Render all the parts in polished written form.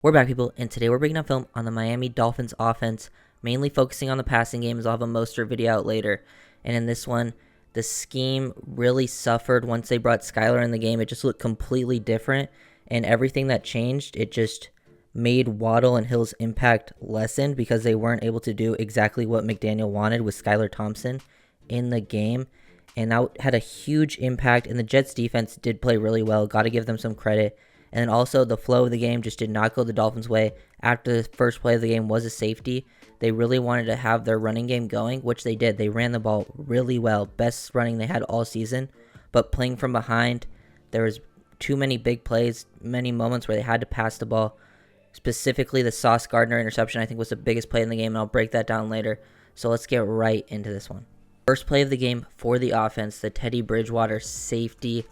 We're back, people, and today we're breaking down film on the Miami Dolphins offense, mainly focusing on the passing game, as I'll have a Mostert video out later. And in this one, the scheme really suffered once they brought Skylar in the game. It just looked completely different, and everything that changed, it just made Waddle and Hill's impact lessen because they weren't able to do exactly what McDaniel wanted with Skylar Thompson in the game. And that had a huge impact, and the Jets defense did play really well. Got to give them some credit. And then also the flow of the game just did not go the Dolphins' way. After the first play of the game was a safety, they really wanted to have their running game going, which they did. They ran the ball really well. Best running they had all season. But playing from behind, there was too many big plays, many moments where they had to pass the ball. Specifically, the Sauce Gardner interception, I think, was the biggest play in the game, and I'll break that down later. So let's get right into this one. First play of the game for the offense, the Teddy Bridgewater safety.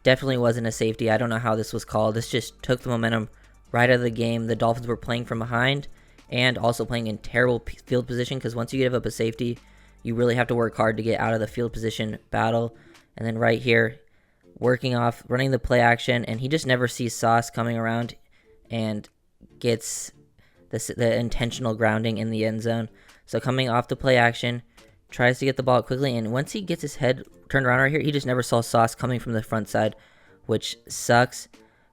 Definitely wasn't a safety. I don't know how this was called. This just took the momentum right out of the game. The Dolphins were playing from behind and also playing in terrible field position because once you give up a safety, you really have to work hard to get out of the field position battle. And then right here, running the play action, and he just never sees Sauce coming around and gets the intentional grounding in the end zone. So coming off the play action, tries to get the ball quickly, and once he gets his head turned around right here, he just never saw Sauce coming from the front side, which sucks.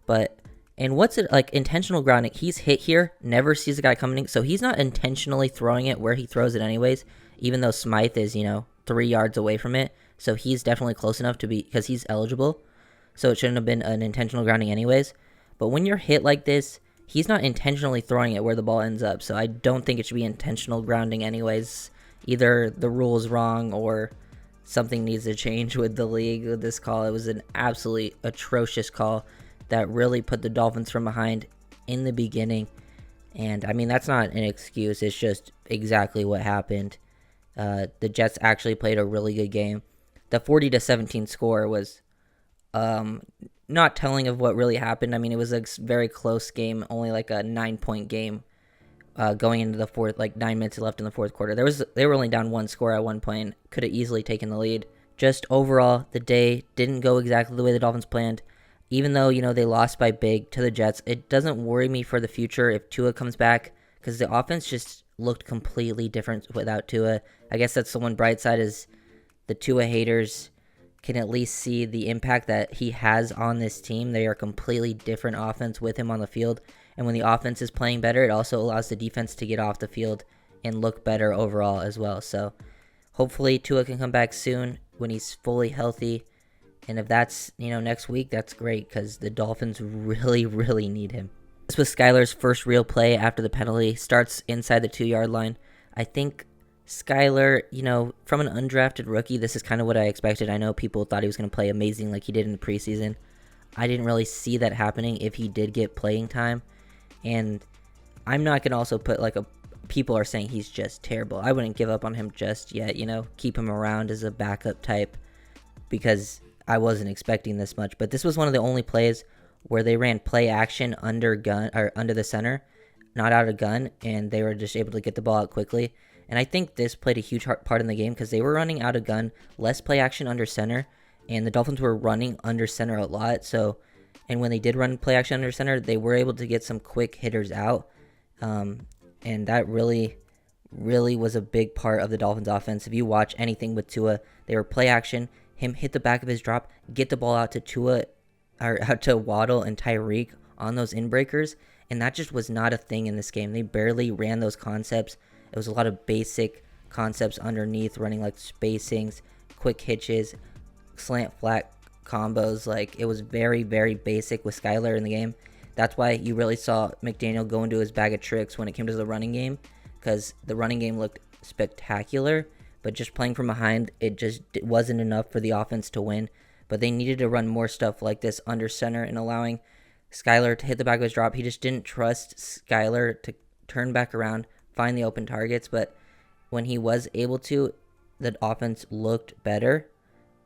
And what's it like? Intentional grounding, he's hit here, never sees the guy coming, so he's not intentionally throwing it where he throws it anyways, even though Smythe is 3 yards away from it, so he's definitely close enough to be, because he's eligible, so it shouldn't have been an intentional grounding anyways. But when you're hit like this, he's not intentionally throwing it where the ball ends up, so I don't think it should be intentional grounding anyways. Either the rule is wrong or something needs to change with the league with this call. It was an absolutely atrocious call that really put the Dolphins from behind in the beginning. And, I mean, that's not an excuse. It's just exactly what happened. The Jets actually played a really good game. The 40-17 score was not telling of what really happened. I mean, it was a very close game, only like a 9-point game. Going into the fourth, 9 minutes left in the fourth quarter. They were only down one score at one point and could have easily taken the lead. Just overall, the day didn't go exactly the way the Dolphins planned. Even though, they lost by big to the Jets, it doesn't worry me for the future if Tua comes back because the offense just looked completely different without Tua. I guess that's the one bright side is the Tua haters can at least see the impact that he has on this team. They are a completely different offense with him on the field. And when the offense is playing better, it also allows the defense to get off the field and look better overall as well. So hopefully Tua can come back soon when he's fully healthy. And if that's, next week, that's great because the Dolphins really, really need him. This was Skylar's first real play after the penalty. Starts inside the 2-yard line. I think Skylar, from an undrafted rookie, this is kind of what I expected. I know people thought he was going to play amazing like he did in the preseason. I didn't really see that happening if he did get playing time. And I'm not going to also put people are saying he's just terrible. I wouldn't give up on him just yet, keep him around as a backup type because I wasn't expecting this much. But this was one of the only plays where they ran play action under the center, not out of gun, and they were just able to get the ball out quickly. And I think this played a huge part in the game because they were running out of gun, less play action under center, and the Dolphins were running under center a lot. And when they did run play action under center, they were able to get some quick hitters out. And that really, really was a big part of the Dolphins offense. If you watch anything with Tua, they were play action, him hit the back of his drop, get the ball out to Tua, or out to Waddle and Tyreek on those inbreakers. And that just was not a thing in this game. They barely ran those concepts. It was a lot of basic concepts underneath, running like spacings, quick hitches, slant flat combos. It was very, very basic with Skylar in the game. That's why you really saw McDaniel go into his bag of tricks when it came to the running game, because the running game looked spectacular, but just playing from behind, it wasn't enough for the offense to win. But they needed to run more stuff like this under center and allowing Skylar to hit the back of his drop. He just didn't trust Skylar to turn back around, find the open targets, but when he was able to, the offense looked better.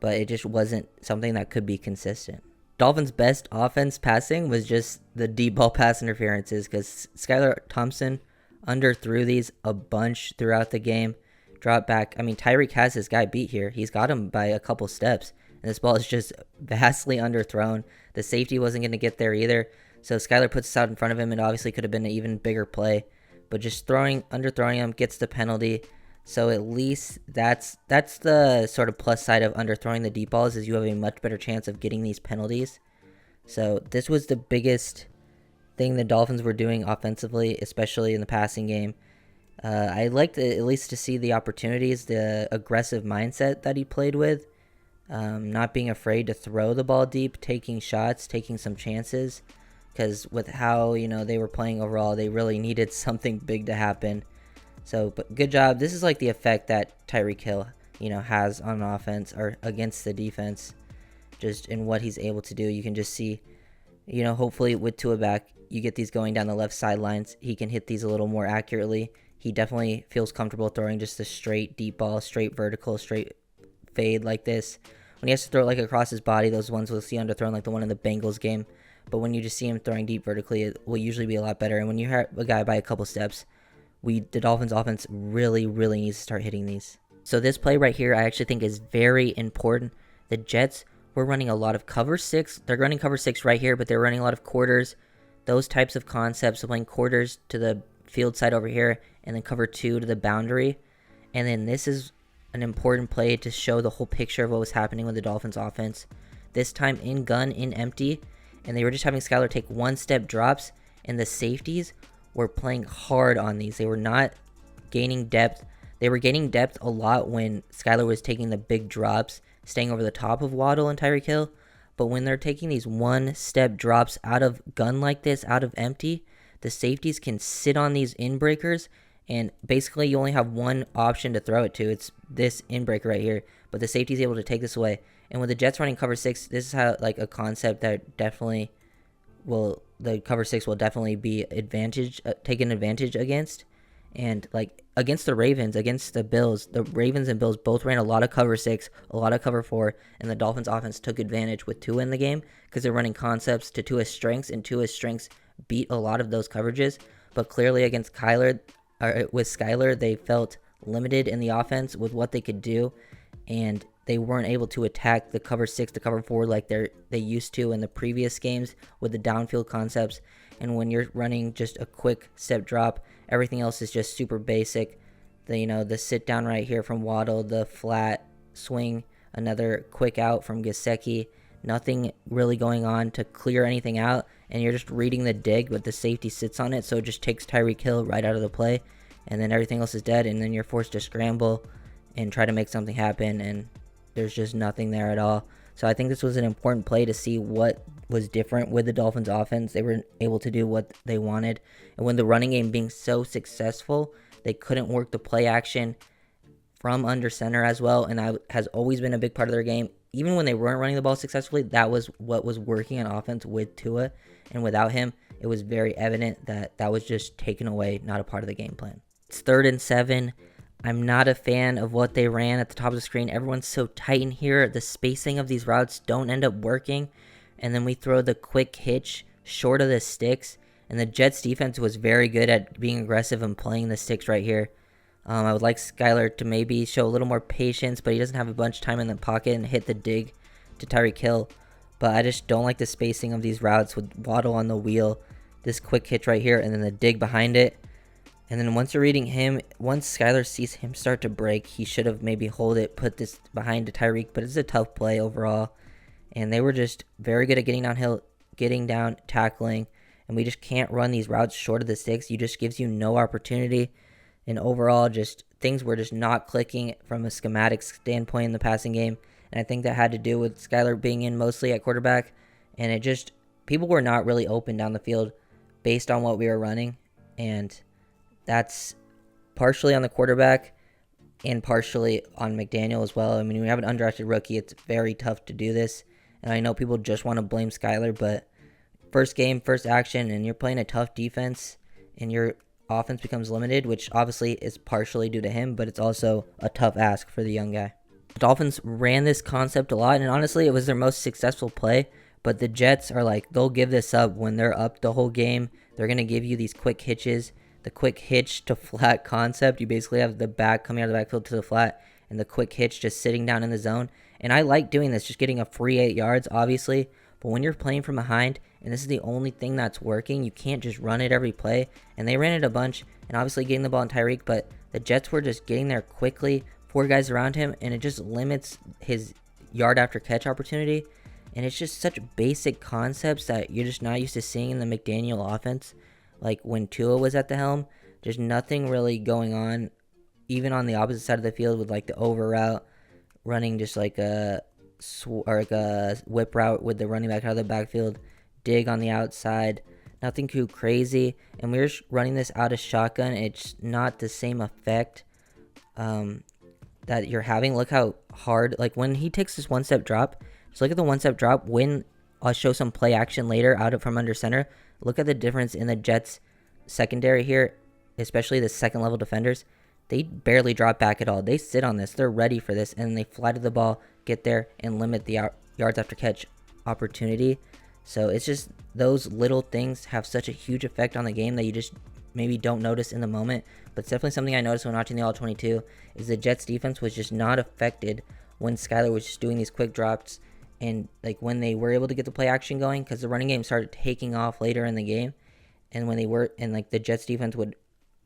But it just wasn't something that could be consistent. Dolphins' best offense passing was just the deep ball pass interferences because Skylar Thompson underthrew these a bunch throughout the game. Drop back. I mean, Tyreek has his guy beat here. He's got him by a couple steps. And this ball is just vastly underthrown. The safety wasn't going to get there either. So Skylar puts this out in front of him, and obviously could have been an even bigger play. But just underthrowing him gets the penalty. So at least that's the sort of plus side of underthrowing the deep balls, is you have a much better chance of getting these penalties. So this was the biggest thing the Dolphins were doing offensively, especially in the passing game. I liked at least to see the opportunities, the aggressive mindset that he played with, not being afraid to throw the ball deep, taking shots, taking some chances, because with how they were playing overall, they really needed something big to happen. So, but good job. This is like the effect that Tyreek Hill has on offense or against the defense, just in what he's able to do. You can just see, hopefully with Tua back, you get these going down the left sidelines. He can hit these a little more accurately. He definitely feels comfortable throwing just a straight deep ball, straight vertical, straight fade like this. When he has to throw it like across his body, those ones we'll see underthrown, like the one in the Bengals game. But when you just see him throwing deep vertically, it will usually be a lot better. And when you have a guy by a couple steps, the Dolphins offense really, really needs to start hitting these. So this play right here, I actually think is very important. The Jets were running a lot of cover 6. They're running cover 6 right here, but they're running a lot of quarters. Those types of concepts of playing quarters to the field side over here, and then cover 2 to the boundary. And then this is an important play to show the whole picture of what was happening with the Dolphins offense. This time in gun, in empty, and they were just having Skylar take one-step drops, and the safeties were playing hard on these. They were not gaining depth. They were gaining depth a lot when Skylar was taking the big drops, staying over the top of Waddle and Tyreek Hill. But when they're taking these one-step drops out of gun like this, out of empty, the safeties can sit on these in-breakers, and basically you only have one option to throw it to. It's this in-breaker right here, but the safety is able to take this away. And with the Jets running cover 6, this is how a concept that definitely the cover 6 will definitely be taken advantage against. And against the Ravens, against the Bills, the Ravens and Bills both ran a lot of cover 6, a lot of cover 4, and the Dolphins offense took advantage with Tua in the game because they're running concepts to Tua's strengths, and Tua's strengths beat a lot of those coverages. But clearly against Skylar, they felt limited in the offense with what they could do, and they weren't able to attack the cover 6 to cover 4 like they used to in the previous games with the downfield concepts. And when you're running just a quick step drop, everything else is just super basic. The sit down right here from Waddle, the flat swing, another quick out from Gesicki. Nothing really going on to clear anything out, and you're just reading the dig, but the safety sits on it, so it just takes Tyreek Hill right out of the play, and then everything else is dead, and then you're forced to scramble and try to make something happen, and there's just nothing there at all. So I think this was an important play to see what was different with the Dolphins offense. They were able to do what they wanted, and when the running game being so successful, they couldn't work the play action from under center as well, and that has always been a big part of their game. Even when they weren't running the ball successfully, that was what was working on offense with Tua, and without him, it was very evident that was just taken away, not a part of the game plan. It's 3rd and 7. I'm not a fan of what they ran at the top of the screen. Everyone's so tight in here. The spacing of these routes don't end up working, and then we throw the quick hitch short of the sticks, and the Jets defense was very good at being aggressive and playing the sticks right here. I would like Skylar to maybe show a little more patience, but he doesn't have a bunch of time in the pocket and hit the dig to Tyreek Hill. But I just don't like the spacing of these routes with Waddle on the wheel, this quick hitch right here, and then the dig behind it. And then once you're reading him, once Skylar sees him start to break, he should have maybe hold it, put this behind to Tyreek, but it's a tough play overall. And they were just very good at getting downhill, getting down, tackling, and we just can't run these routes short of the sticks. You just gives you no opportunity. And overall, just things were just not clicking from a schematic standpoint in the passing game. And I think that had to do with Skylar being in mostly at quarterback. And it just, people were not really open down the field based on what we were running. And that's partially on the quarterback and partially on McDaniel as well. I mean, when you have an undrafted rookie, it's very tough to do this. And I know people just want to blame Skylar, but first game, first action, and you're playing a tough defense, and your offense becomes limited, which obviously is partially due to him, but it's also a tough ask for the young guy. The Dolphins ran this concept a lot, and honestly, it was their most successful play, but the Jets are they'll give this up when they're up the whole game. They're going to give you these quick hitches. The quick hitch to flat concept, you basically have the back coming out of the backfield to the flat, and the quick hitch just sitting down in the zone. And I like doing this, just getting a free 8 yards, obviously, but when you're playing from behind and this is the only thing that's working. You can't just run it every play, and they ran it a bunch, and obviously getting the ball in Tyreek, but the Jets were just getting there quickly, 4 guys around him, and it just limits his yard after catch opportunity. And it's just such basic concepts that you're just not used to seeing in the McDaniel offense. Like when Tua was at the helm, there's nothing really going on, even on the opposite side of the field with like the over route, running just like a whip route with the running back out of the backfield, dig on the outside, nothing too crazy. And we were running this out of shotgun. It's not the same effect that you're having. Look how hard, like when he takes this one-step drop, just look at the one-step drop. When I'll show some play action later out of from under center, look at the difference in the Jets secondary here, especially the second level defenders. They barely drop back at all. They sit on this. They're ready for this, and they fly to the ball, get there, and limit the yards after catch opportunity. So it's just those little things have such a huge effect on the game that you just maybe don't notice in the moment. But it's definitely something I noticed when watching the All-22 is the Jets defense was just not affected when Skyler was just doing these quick drops, and like when they were able to get the play action going, because the running game started taking off later in the game. And when they were, and like the Jets defense would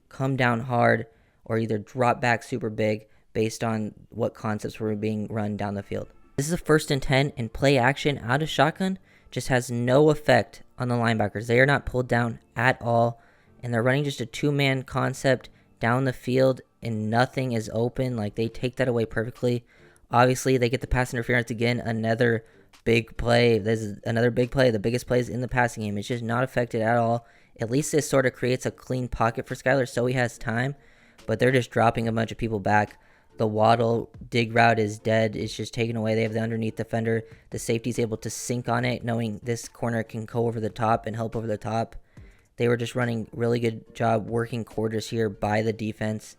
come down hard or either drop back super big based on what concepts were being run down the field. This is a 1st and 10, and play action out of shotgun just has no effect on the linebackers. They are not pulled down at all, and they're running just a 2-man concept down the field, and nothing is open. Like, they take that away perfectly. Obviously, they get the pass interference again, another big play. This is another big play, the biggest plays in the passing game. It's just not affected at all. At least this sort of creates a clean pocket for Skyler so he has time, but they're just dropping a bunch of people back. The Waddle dig route is dead. It's just taken away. They have the underneath defender. The safety's able to sink on it, knowing this corner can go over the top and help over the top. They were just running really good job working quarters here by the defense.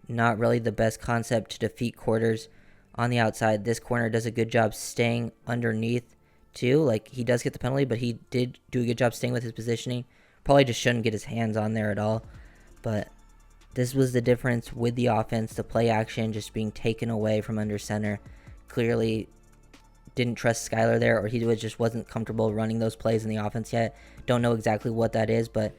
Not really the best concept to defeat quarters on the outside. This corner does a good job staying underneath too. Like, he does get the penalty, but he did do a good job staying with his positioning. Probably just shouldn't get his hands on there at all. But this was the difference with the offense. The play action just being taken away from under center. Clearly didn't trust Skyler there, or he just wasn't comfortable running those plays in the offense yet. Don't know exactly what that is, but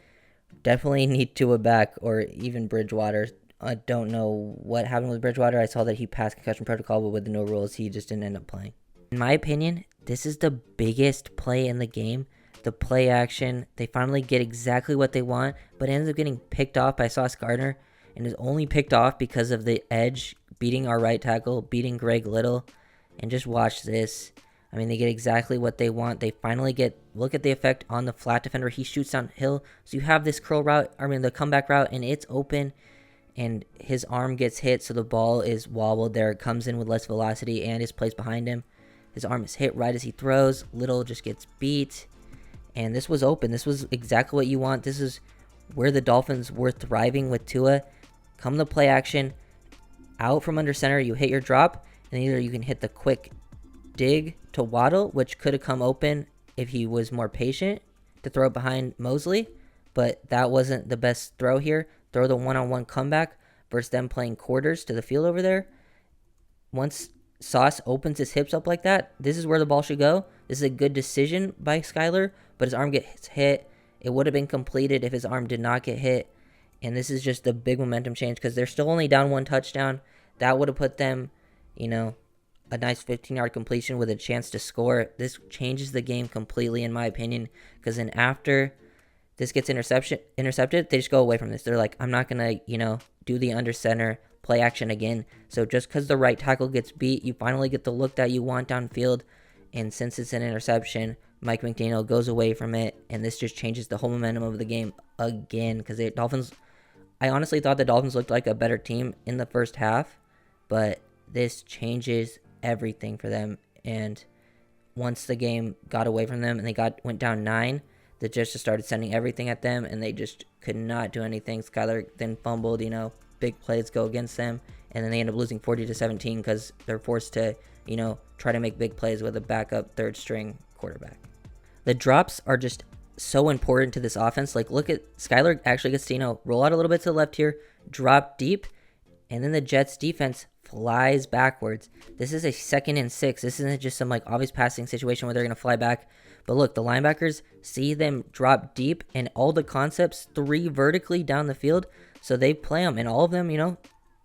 definitely need Tua back, or even Bridgewater. I don't know what happened with Bridgewater. I saw that he passed concussion protocol, but with the no rules, he just didn't end up playing. In my opinion, this is the biggest play in the game. The play action, they finally get exactly what they want, but it ends up getting picked off by Sauce Gardner, and is only picked off because of the edge beating our right tackle, beating Greg Little. And just watch this. I mean, they get exactly what they want. They finally get, look at the effect on the flat defender. He shoots downhill, so you have this curl route, the comeback route, and it's open, and his arm gets hit, so the ball is wobbled there. It comes in with less velocity and is placed behind him. His arm is hit right as he throws. Little just gets beat. And this was open. This was exactly what you want. This is where the Dolphins were thriving with Tua. Come the play action, out from under center, you hit your drop, and either you can hit the quick dig to Waddle, which could have come open if he was more patient to throw it behind Mosley, but that wasn't the best throw here. Throw the one-on-one comeback versus them playing quarters to the field over there. Once Sauce opens his hips up like that, this is where the ball should go. This is a good decision by Skyler, but his arm gets hit. It would have been completed if his arm did not get hit, and this is just a big momentum change because they're still only down 1 touchdown. That would have put them, a nice 15-yard completion with a chance to score. This changes the game completely, in my opinion, because then after this gets intercepted, they just go away from this. They're like, I'm not going to, do the under center play action again. So just because the right tackle gets beat, you finally get the look that you want downfield. And since it's an interception, Mike McDaniel goes away from it, and this just changes the whole momentum of the game again, because the Dolphins, I honestly thought the Dolphins looked like a better team in the first half, but this changes everything for them. And once the game got away from them and they went down 9, the Jets just started sending everything at them, and they just could not do anything. Skyler then fumbled, big plays go against them, and then they end up losing 40-17 because they're forced to, try to make big plays with a backup third-string quarterback. The drops are just so important to this offense. Like, look at Skyler actually gets to, roll out a little bit to the left here, drop deep, and then the Jets defense flies backwards. This is a 2nd and 6. This isn't just some obvious passing situation where they're going to fly back, But look, the linebackers see them drop deep and all the concepts 3 vertically down the field. So they play them, and all of them,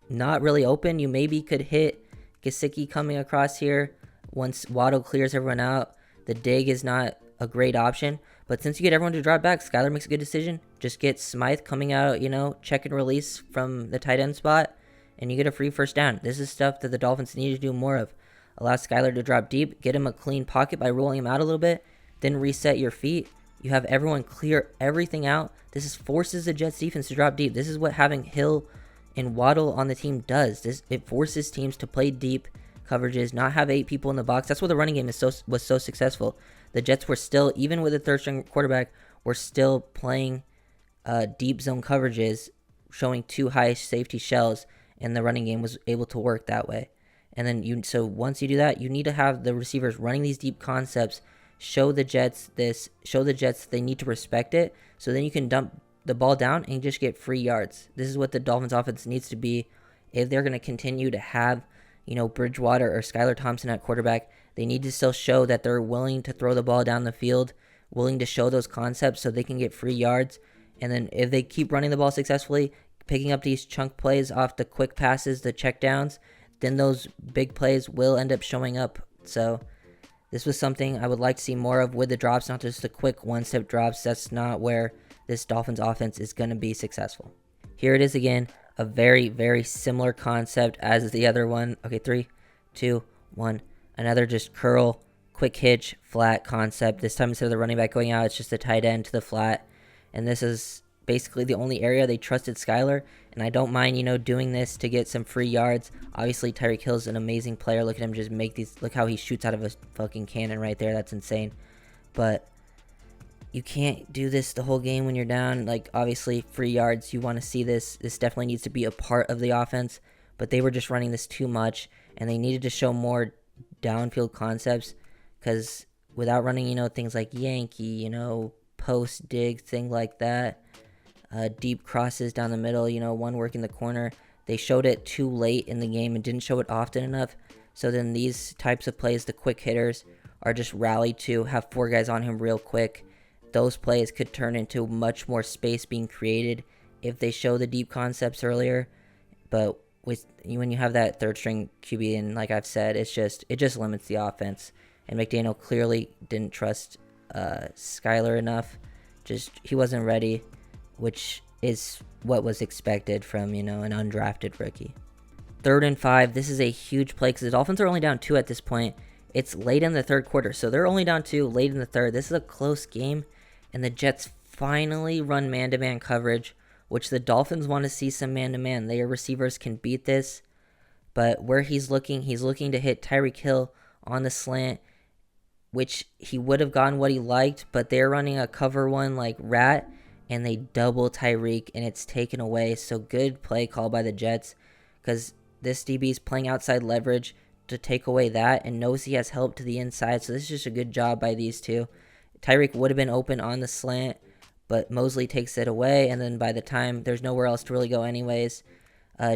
not really open. You maybe could hit Gesicki coming across here once Waddle clears everyone out. The dig is not a great option. But since you get everyone to drop back, Skylar makes a good decision. Just get Smythe coming out, check and release from the tight end spot, and you get a free first down. This is stuff that the Dolphins need to do more of. Allow Skylar to drop deep, get him a clean pocket by rolling him out a little bit, then reset your feet. You have everyone clear everything out. This forces the Jets defense to drop deep. This is what having Hill and Waddle on the team does. It forces teams to play deep coverages, not have 8 people in the box. That's why the running game was so successful. The Jets were still, even with a third-string quarterback, were still playing deep zone coverages, showing 2 high safety shells, and the running game was able to work that way. And then so once you do that, you need to have the receivers running these deep concepts, show the Jets they need to respect it, so then you can dump the ball down and just get free yards. This is what the Dolphins offense needs to be if they're going to continue to have, Bridgewater or Skylar Thompson at quarterback. They need to still show that they're willing to throw the ball down the field, willing to show those concepts so they can get free yards. And then if they keep running the ball successfully, picking up these chunk plays off the quick passes, the checkdowns, then those big plays will end up showing up. So this was something I would like to see more of with the drops, not just the quick one-step drops. That's not where this Dolphins offense is going to be successful. Here it is again, a very, very similar concept as the other one. Okay, 3, 2, 1. Another just curl, quick hitch, flat concept. This time instead of the running back going out, it's just the tight end to the flat. And this is basically the only area they trusted Skylar. And I don't mind, doing this to get some free yards. Obviously, Tyreek Hill's an amazing player. Look at him just make these. Look how he shoots out of a fucking cannon right there. That's insane. But you can't do this the whole game when you're down. Like, obviously, free yards, you want to see this. This definitely needs to be a part of the offense. But they were just running this too much. And they needed to show more downfield concepts. Because without running, things like Yankee, post dig, thing like that. Deep crosses down the middle, one working the corner. They showed it too late in the game and didn't show it often enough. So then these types of plays, the quick hitters, are just rallied to have 4 guys on him real quick. Those plays could turn into much more space being created if they show the deep concepts earlier. But when you have that third string QB, and like I've said, it just limits the offense. And McDaniel clearly didn't trust Skylar enough. He wasn't ready, which is what was expected from, an undrafted rookie. 3rd and 5, this is a huge play because the Dolphins are only down 2 at this point. It's late in the third quarter, so they're only down 2 late in the third. This is a close game, and the Jets finally run man-to-man coverage, which the Dolphins want to see some man-to-man. Their receivers can beat this, but where he's looking to hit Tyreek Hill on the slant, which he would have gotten what he liked, but they're running a cover one like rat, and they double Tyreek, and it's taken away. So good play call by the Jets, because this DB is playing outside leverage to take away that and knows he has help to the inside. So this is just a good job by these two. Tyreek would have been open on the slant, but Mosley takes it away, and then by the time there's nowhere else to really go anyways,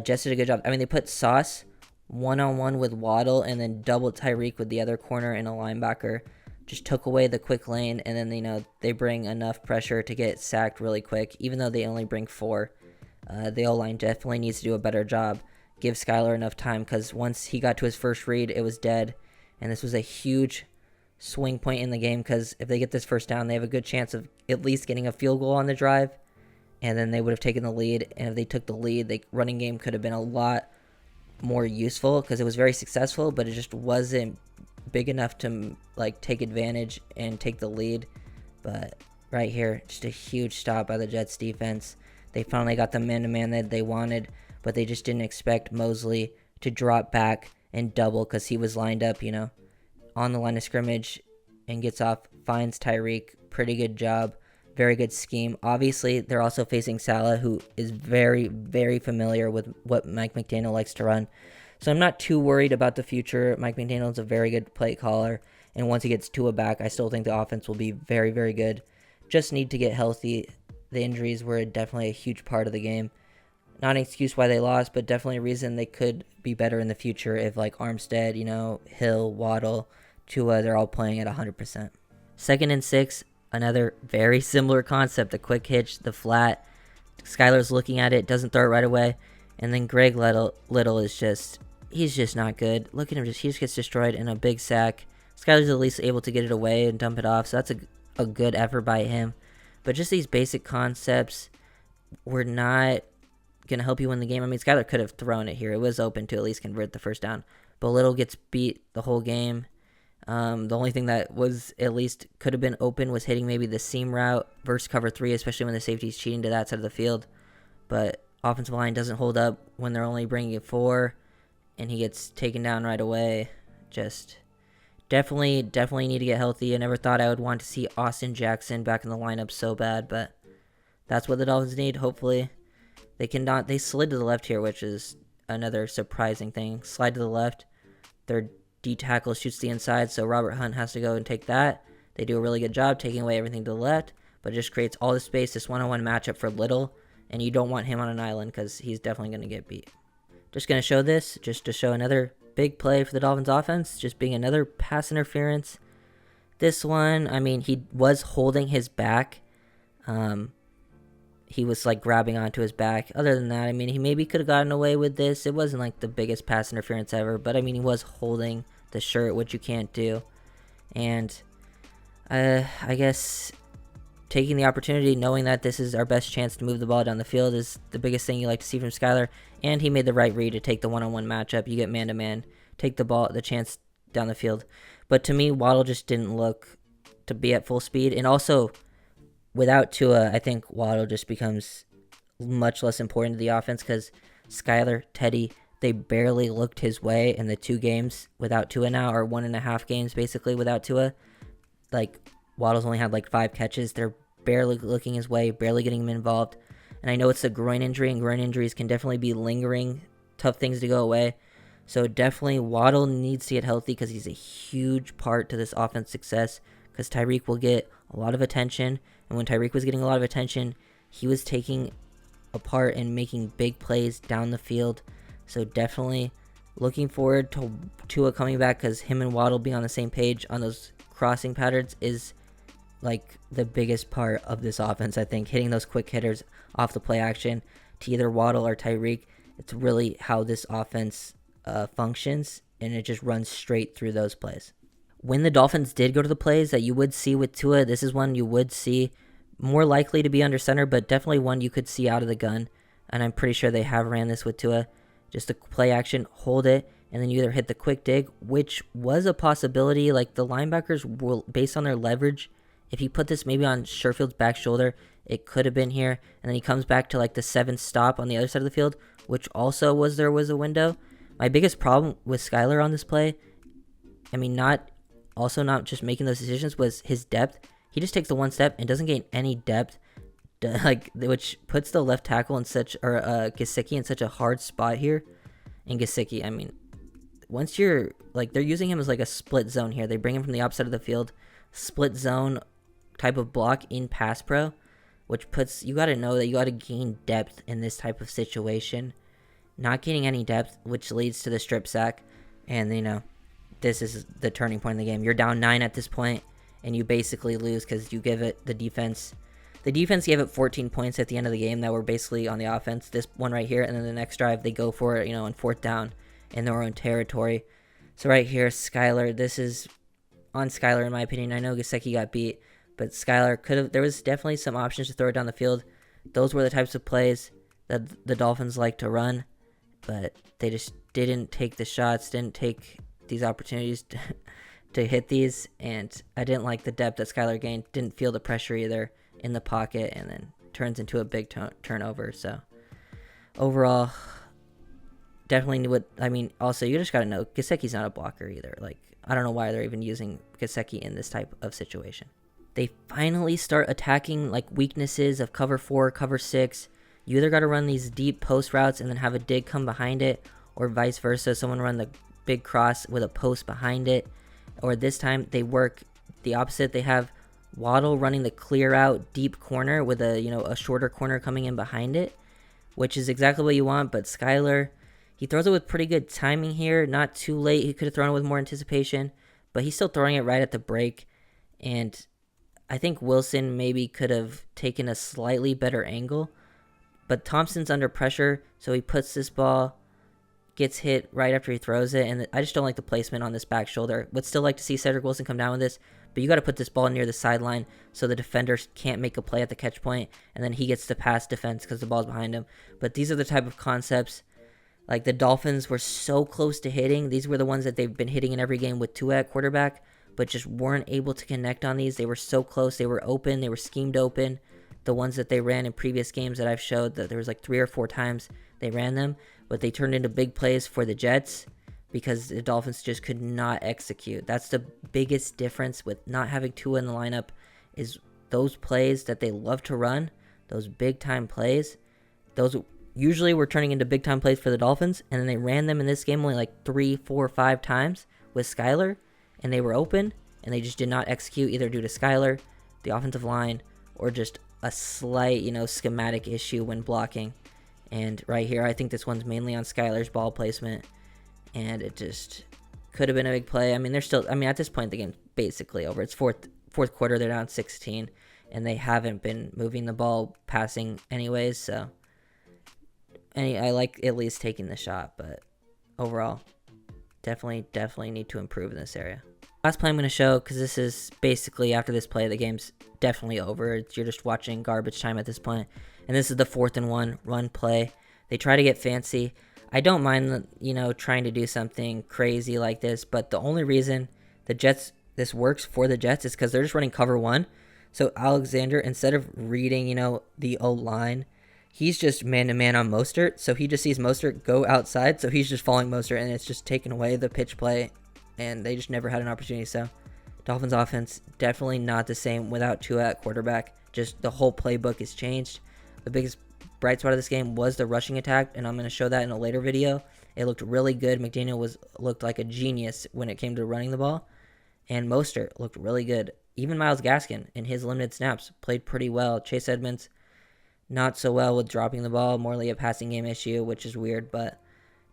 Jets did a good job. I mean, they put Sauce one-on-one with Waddle and then double Tyreek with the other corner and a linebacker. Just took away the quick lane, and then, they bring enough pressure to get sacked really quick, even though they only bring 4. The O-line definitely needs to do a better job. Give Skylar enough time, because once he got to his first read, it was dead. And this was a huge swing point in the game, because if they get this first down, they have a good chance of at least getting a field goal on the drive, and then they would have taken the lead. And if they took the lead, the running game could have been a lot more useful, because it was very successful, but it just wasn't big enough to take advantage and take the lead. But right here, just a huge stop by the Jets defense. They finally got the man-to-man that they wanted, but they just didn't expect Mosley to drop back and double, because he was lined up, on the line of scrimmage, and gets off, finds Tyreek. Pretty good job. Very good scheme. Obviously, they're also facing Salah, who is very, very familiar with what Mike McDaniel likes to run. So I'm not too worried about the future. Mike McDaniel is a very good play caller, and once he gets Tua back, I still think the offense will be very, very good. Just need to get healthy. The injuries were definitely a huge part of the game. Not an excuse why they lost, but definitely a reason they could be better in the future if Armstead, Hill, Waddle, Tua, they're all playing at 100%. 2nd and 6, another very similar concept. The quick hitch, the flat. Skylar's looking at it, doesn't throw it right away. And then Greg Little is just, he's just not good. Look at him, he just gets destroyed in a big sack. Skylar's at least able to get it away and dump it off, so that's a good effort by him. But just these basic concepts were not going to help you win the game. I mean, Skylar could have thrown it here. It was open to at least convert the first down. But Little gets beat the whole game. The only thing that was at least could have been open was hitting maybe the seam route versus cover 3, especially when the safety's cheating to that side of the field. But offensive line doesn't hold up when they're only bringing it 4, and he gets taken down right away. Just definitely need to get healthy. I never thought I would want to see Austin Jackson back in the lineup so bad, but that's what the Dolphins need. Hopefully they slid to the left here, which is another surprising thing. Slide to the left. Their D tackle shoots the inside, so Robert Hunt has to go and take that. They do a really good job taking away everything to the left, but it just creates all the space, this one-on-one matchup for Little, and you don't want him on an island because he's definitely going to get beat. Just going to show this, just to show another big play for the Dolphins offense, just being another pass interference. This one, I mean, he was holding his back. He was like grabbing onto his back. Other than that, I mean, he maybe could have gotten away with this. It wasn't like the biggest pass interference ever, but I mean, he was holding the shirt, which you can't do. And I guess taking the opportunity, knowing that this is our best chance to move the ball down the field, is the biggest thing you like to see from Skylar. And he made the right read to take the one-on-one matchup. You get man-to-man, take the chance down the field. But to me, Waddle just didn't look to be at full speed. And also, without Tua, I think Waddle just becomes much less important to the offense because Skylar, Teddy, they barely looked his way in the 2 games without Tua now, or 1.5 games basically without Tua. Like, Waddle's only had like 5 catches. They're barely looking his way, barely getting him involved. And I know it's a groin injury, and groin injuries can definitely be lingering, tough things to go away. So definitely Waddle needs to get healthy because he's a huge part to this offense success, because Tyreek will get a lot of attention. And when Tyreek was getting a lot of attention, he was taking a part and making big plays down the field. So definitely looking forward to Tua coming back, because him and Waddle being on the same page on those crossing patterns is like the biggest part of this offense. I think hitting those quick hitters off the play action to either Waddle or Tyreek, it's really how this offense functions, and it just runs straight through those plays. When the Dolphins did go to the plays that you would see with Tua, this is one you would see more likely to be under center, but definitely one you could see out of the gun. And I'm pretty sure they have ran this with Tua. Just the play action, hold it, and then you either hit the quick dig, which was a possibility. Like, the linebackers will, based on their leverage, if you put this maybe on Sherfield's back shoulder, it could have been here. And then he comes back to like the 7th stop on the other side of the field, which also was a window. My biggest problem with Skylar on this play, I mean, not just making those decisions, was his depth. He just takes the one step and doesn't gain any depth, which puts the left tackle in Gesicki in such a hard spot here. And Gesicki, I mean, once you're like, they're using him as like a split zone here. They bring him from the opposite of the field, split zone type of block in pass pro, which puts, you got to know that you got to gain depth in this type of situation. Not gaining any depth, which leads to the strip sack. And, you know, this is the turning point in the game. You're down 9 at this point, and you basically lose because you give it the defense. The defense gave it 14 points at the end of the game that were basically on the offense. This one right here, and then the next drive, they go for it, you know, on 4th down in their own territory. So right here, Skylar, this is on Skylar in my opinion. I know Gesicki got beat, but Skylar could have, there was definitely some options to throw it down the field. Those were the types of plays that the Dolphins like to run, but they just didn't take the shots, didn't take these opportunities to hit these, and I didn't like the depth that Skylar gained. Didn't feel the pressure either in the pocket, and then turns into a big turnover. So overall, definitely also you just got to know Gesicki's not a blocker either. Like, I don't know why they're even using Gesicki in this type of situation. They finally start attacking like weaknesses of cover 4, cover 6. You either got to run these deep post routes and then have a dig come behind it, or vice versa. Someone run the big cross with a post behind it. Or this time they work the opposite. They have Waddle running the clear out deep corner with a shorter corner coming in behind it, which is exactly what you want. But Skylar, he throws it with pretty good timing here. Not too late. He could have thrown it with more anticipation, but he's still throwing it right at the break. And I think Wilson maybe could have taken a slightly better angle, but Thompson's under pressure, so he puts this ball, gets hit right after he throws it, and I just don't like the placement on this back shoulder. Would still like to see Cedric Wilson come down with this, but you got to put this ball near the sideline so the defenders can't make a play at the catch point, and then he gets to pass defense because the ball's behind him. But these are the type of concepts, like the Dolphins were so close to hitting. These were the ones that they've been hitting in every game with Tua at quarterback, but just weren't able to connect on these. They were so close. They were open. They were schemed open. The ones that they ran in previous games that I've showed, that there was like 3 or 4 times they ran them, but they turned into big plays for the Jets because the Dolphins just could not execute. That's the biggest difference with not having Tua in the lineup, is those plays that they love to run, those big time plays, those usually were turning into big time plays for the Dolphins, and then they ran them in this game only like 3, 4, 5 times with Skylar, and they were open, and they just did not execute, either due to Skylar, the offensive line, or just a slight, schematic issue when blocking. And right here, I think this one's mainly on Skylar's ball placement, and it just could have been a big play. I mean, at this point, the game's basically over. It's fourth quarter, they're down 16, and they haven't been moving the ball passing anyways, so I like at least taking the shot, but overall, definitely need to improve in this area. Last play I'm going to show, because this is basically after this play, the game's definitely over. You're just watching garbage time at this point. And this is the 4th and 1 run play. They try to get fancy. I don't mind, trying to do something crazy like this, but the only reason this works for the Jets is because they're just running cover 1. So Alexander, instead of reading, the O-line, he's just man-to-man on Mostert. So he just sees Mostert go outside, so he's just following Mostert, and it's just taking away the pitch play, and they just never had an opportunity. So Dolphins offense definitely not the same without Tua at quarterback. Just the whole playbook is changed. The biggest bright spot of this game was the rushing attack, and I'm going to show that in a later video. It looked really good. McDaniel looked like a genius when it came to running the ball, and Mostert looked really good. Even Myles Gaskin, in his limited snaps, played pretty well. Chase Edmonds, not so well with dropping the ball, morely a passing game issue, which is weird, but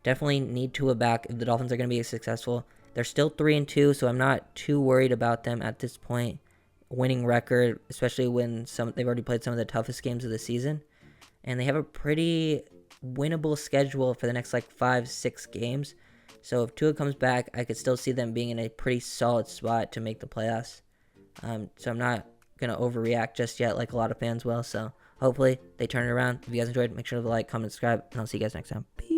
definitely need Tua back if the Dolphins are going to be successful. They're still 3-2, so I'm not too worried about them at this point. Winning record, especially when they've already played some of the toughest games of the season, and they have a pretty winnable schedule for the next 5-6 games. So if Tua comes back, I could still see them being in a pretty solid spot to make the playoffs. So I'm not gonna overreact just yet, like a lot of fans will. So hopefully they turn it around. If you guys enjoyed, make sure to like, comment, subscribe, and I'll see you guys next time. Peace.